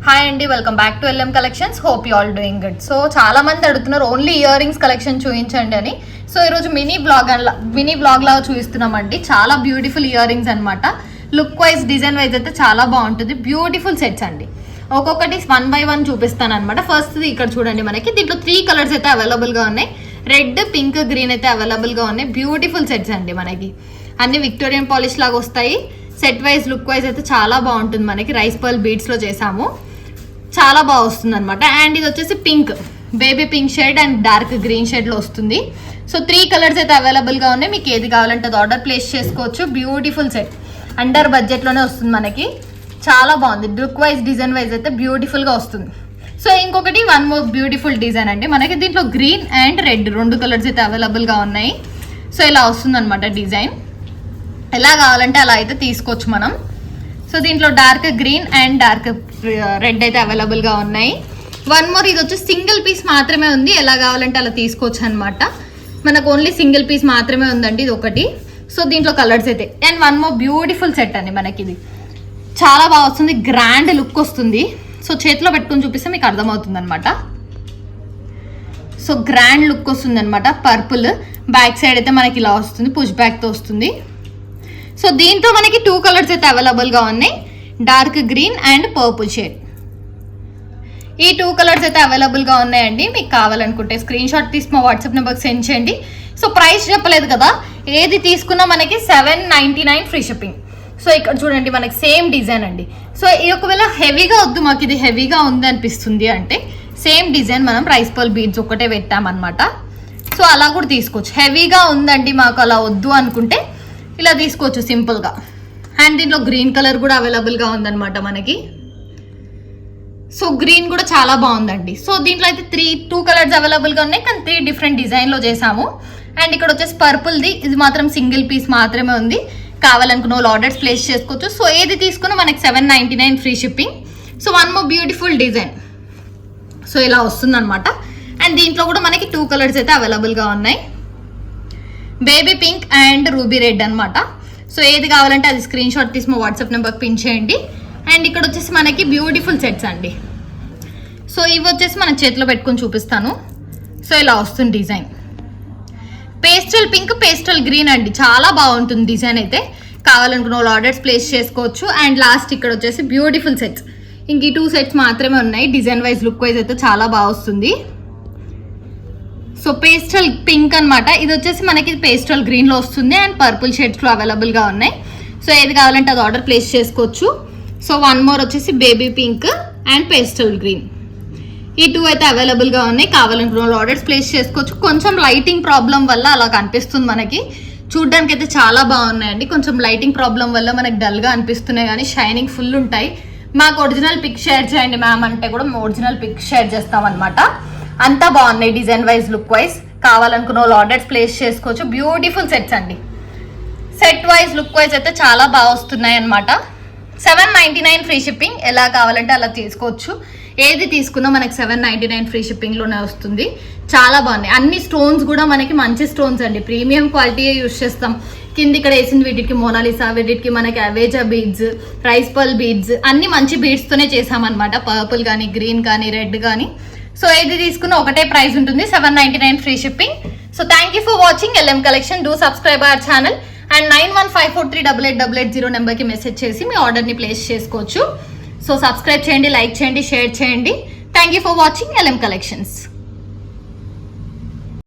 Hi అండి, welcome back to LM collections. Hope you all doing good. So చాలా మంది అడుగుతున్నారు ఓన్లీ ఇయర్ రింగ్స్ కలెక్షన్ చూపించండి అని. సో ఈరోజు మినీ బ్లాగ్ లాగా చూపిస్తున్నామండి. చాలా బ్యూటిఫుల్ ఇయర్ రింగ్స్ అనమాట. లుక్ వైజ్ డిజైన్ వైజ్ అయితే చాలా బాగుంటుంది. బ్యూటిఫుల్ సెట్స్ అండి. ఒక్కొక్కటి 1 by 1 చూపిస్తాను అనమాట. ఫస్ట్ ఇక్కడ చూడండి, మనకి దీంట్లో 3 కలర్స్ అయితే అవైలబుల్గా ఉన్నాయి. రెడ్, పింక్, గ్రీన్ అయితే అవైలబుల్గా ఉన్నాయి. బ్యూటిఫుల్ సెట్స్ అండి. మనకి అన్ని విక్టోరియన్ పాలిష్ లాగా వస్తాయి. సెట్ వైజ్ లుక్ వైజ్ అయితే చాలా బాగుంటుంది. మనకి రైస్ పర్ల్ బీడ్స్లో చేసాము, చాలా బాగా వస్తుంది అనమాట. అండ్ ఇది వచ్చేసి pink, baby pink shade and dark green షేడ్లో వస్తుంది. సో 3 కలర్స్ అయితే అవైలబుల్గా ఉన్నాయి. మీకు ఏది కావాలంటే అది ఆర్డర్ ప్లేస్ చేసుకోవచ్చు. బ్యూటిఫుల్ సెట్, అండర్ బడ్జెట్లోనే వస్తుంది మనకి. చాలా బాగుంది. లుక్ వైజ్ డిజైన్ వైజ్ అయితే బ్యూటిఫుల్గా వస్తుంది. సో ఇంకొకటి 1 more బ్యూటిఫుల్ డిజైన్ అండి. మనకి దీంట్లో గ్రీన్ అండ్ రెడ్ 2 కలర్స్ అయితే అవైలబుల్గా ఉన్నాయి. సో ఇలా వస్తుంది అనమాట డిజైన్. ఎలా కావాలంటే అలా అయితే తీసుకోవచ్చు మనం. సో దీంట్లో dark green and dark red అయితే అవైలబుల్గా ఉన్నాయి. 1 more ఇది వచ్చి సింగిల్ పీస్ మాత్రమే ఉంది. ఎలా కావాలంటే అలా తీసుకోవచ్చు అనమాట. మనకు ఓన్లీ సింగిల్ పీస్ మాత్రమే ఉందండి ఇది ఒకటి. సో దీంట్లో కలర్స్ అయితే అండ్ 1 more బ్యూటిఫుల్ సెట్ అండి. మనకి ఇది చాలా బాగా వస్తుంది. గ్రాండ్ లుక్ వస్తుంది. సో చేతిలో పెట్టుకొని చూపిస్తే మీకు అర్థమవుతుంది అనమాట. సో గ్రాండ్ లుక్ వస్తుంది అనమాట. పర్పుల్ బ్యాక్ సైడ్ అయితే మనకి ఇలా వస్తుంది, పుష్ బ్యాక్తో వస్తుంది. సో దీంట్లో మనకి 2 కలర్స్ అయితే అవైలబుల్గా ఉన్నాయి. Dark green and purple shade. ఈ 2 కలర్స్ అయితే అవైలబుల్గా ఉన్నాయండి. మీకు కావాలనుకుంటే స్క్రీన్ షాట్ తీసి మా వాట్సాప్ నెంబర్కి సెండ్ చేయండి. సో ప్రైస్ చెప్పలేదు కదా, ఏది తీసుకున్నా మనకి 799 ఫ్రీ షిప్పింగ్. సో ఇక్కడ చూడండి, మనకి సేమ్ డిజైన్ అండి. సో ఇది ఒకవేళ హెవీగా వద్దు, మాకు ఇది హెవీగా ఉంది అనిపిస్తుంది అంటే సేమ్ డిజైన్ మనం రైస్ పర్ల్ బీడ్స్ ఒకటే పెట్టామన్నమాట. సో అలా కూడా తీసుకోవచ్చు. హెవీగా ఉందండి మాకు అలా వద్దు అనుకుంటే ఇలా తీసుకోవచ్చు సింపుల్గా. అండ్ దీంట్లో గ్రీన్ కలర్ కూడా అవైలబుల్గా ఉందన్నమాట మనకి. సో గ్రీన్ కూడా చాలా బాగుందండి. సో దీంట్లో అయితే 2 కలర్స్ అవైలబుల్గా ఉన్నాయి, కానీ 3 డిఫరెంట్ డిజైన్లో చేసాము. అండ్ ఇక్కడ వచ్చేసి పర్పుల్ది, ఇది మాత్రం సింగిల్ పీస్ మాత్రమే ఉంది. కావాలనుకున్న వాళ్ళు ఆర్డర్స్ ప్లేస్ చేసుకోవచ్చు. సో ఏది తీసుకున్నా మనకి 799 free shipping. So 1 more beautiful design. So ఇలా వస్తుందన్నమాట. అండ్ దీంట్లో కూడా మనకి 2 కలర్స్ అయితే అవైలబుల్గా ఉన్నాయి. Baby pink and ruby red అనమాట. సో ఏది కావాలంటే అది స్క్రీన్ షాట్ తీసి మా వాట్సాప్ నెంబర్కి పిన్ చేయండి. అండ్ ఇక్కడ వచ్చేసి మనకి బ్యూటిఫుల్ సెట్స్ అండి. సో ఇవి వచ్చేసి మన చేతిలో పెట్టుకొని చూపిస్తాను. సో ఇలా వస్తుంది design. Pastel pink, pastel green అండి. చాలా బాగుంటుంది డిజైన్ అయితే. కావాలనుకున్న వాళ్ళు ఆర్డర్స్ ప్లేస్ చేసుకోవచ్చు. అండ్ లాస్ట్ ఇక్కడ వచ్చేసి బ్యూటిఫుల్ సెట్స్. ఇంక ఈ 2 సెట్స్ మాత్రమే ఉన్నాయి. డిజైన్ వైజ్ లుక్ వైజ్ అయితే చాలా బాగా వస్తుంది. సో పేస్టల్ పింక్ అనమాట. ఇది వచ్చేసి మనకి పేస్టల్ గ్రీన్లో వస్తుంది అండ్ పర్పుల్ షేడ్స్లో అవైలబుల్గా ఉన్నాయి. సో ఏది కావాలంటే అది ఆర్డర్ ప్లేస్ చేసుకోవచ్చు. సో 1 more వచ్చేసి baby pink and pastel green. ఈ 2 అయితే అవైలబుల్గా ఉన్నాయి. కావాలనుకున్న వాళ్ళు ఆర్డర్స్ ప్లేస్ చేసుకోవచ్చు. కొంచెం లైటింగ్ ప్రాబ్లం వల్ల అలా కనిపిస్తుంది మనకి. చూడ్డానికి అయితే చాలా బాగున్నాయండి. కొంచెం లైటింగ్ ప్రాబ్లం వల్ల మనకి డల్గా అనిపిస్తున్నాయి, కానీ షైనింగ్ ఫుల్ ఉంటాయి. మాకు ఒరిజినల్ పిక్ షేర్ చేయండి మ్యామ్ అంటే కూడా ఒరిజినల్ పిక్ షేర్ చేస్తామన్నమాట. అంతా బాగున్నాయి డిజైన్ వైజ్ లుక్ వైజ్. కావాలనుకున్న వాళ్ళు ఆర్డర్స్ ప్లేస్ చేసుకోవచ్చు. బ్యూటిఫుల్ సెట్స్ అండి. సెట్ వైజ్ లుక్ వైజ్ అయితే చాలా బాగా వస్తున్నాయి అనమాట. 799 ఫ్రీ షిప్పింగ్. ఎలా కావాలంటే అలా తీసుకోవచ్చు. ఏది తీసుకున్నా మనకి 799 ఫ్రీ షిప్పింగ్లోనే వస్తుంది. చాలా బాగున్నాయి. అన్ని స్టోన్స్ కూడా మనకి మంచి స్టోన్స్ అండి. ప్రీమియం క్వాలిటీయే యూజ్ చేస్తాం. కింద ఇక్కడ వేసిన వీటికి మోనాలిసా, వీటికి మనకి అవేజా బీడ్స్, రైస్ పర్ల్ బీడ్స్ అన్ని మంచి బీడ్స్తోనే చేసామన్నమాట. పర్పుల్ కానీ, గ్రీన్ కానీ, రెడ్ కానీ. సో ఏది తీసుకున్నా ఒకటే ప్రైస్ ఉంటుంది, 799 free shipping. So thank you for watching LM collection. Do subscribe our channel. And 9154388880 నెంబర్కి మెసేజ్ చేసి మీ ఆర్డర్ని ప్లేస్ చేసుకోవచ్చు. సో సబ్స్క్రైబ్ చేయండి, లైక్ చేయండి, షేర్ చేయండి. Thank you for watching LM collections.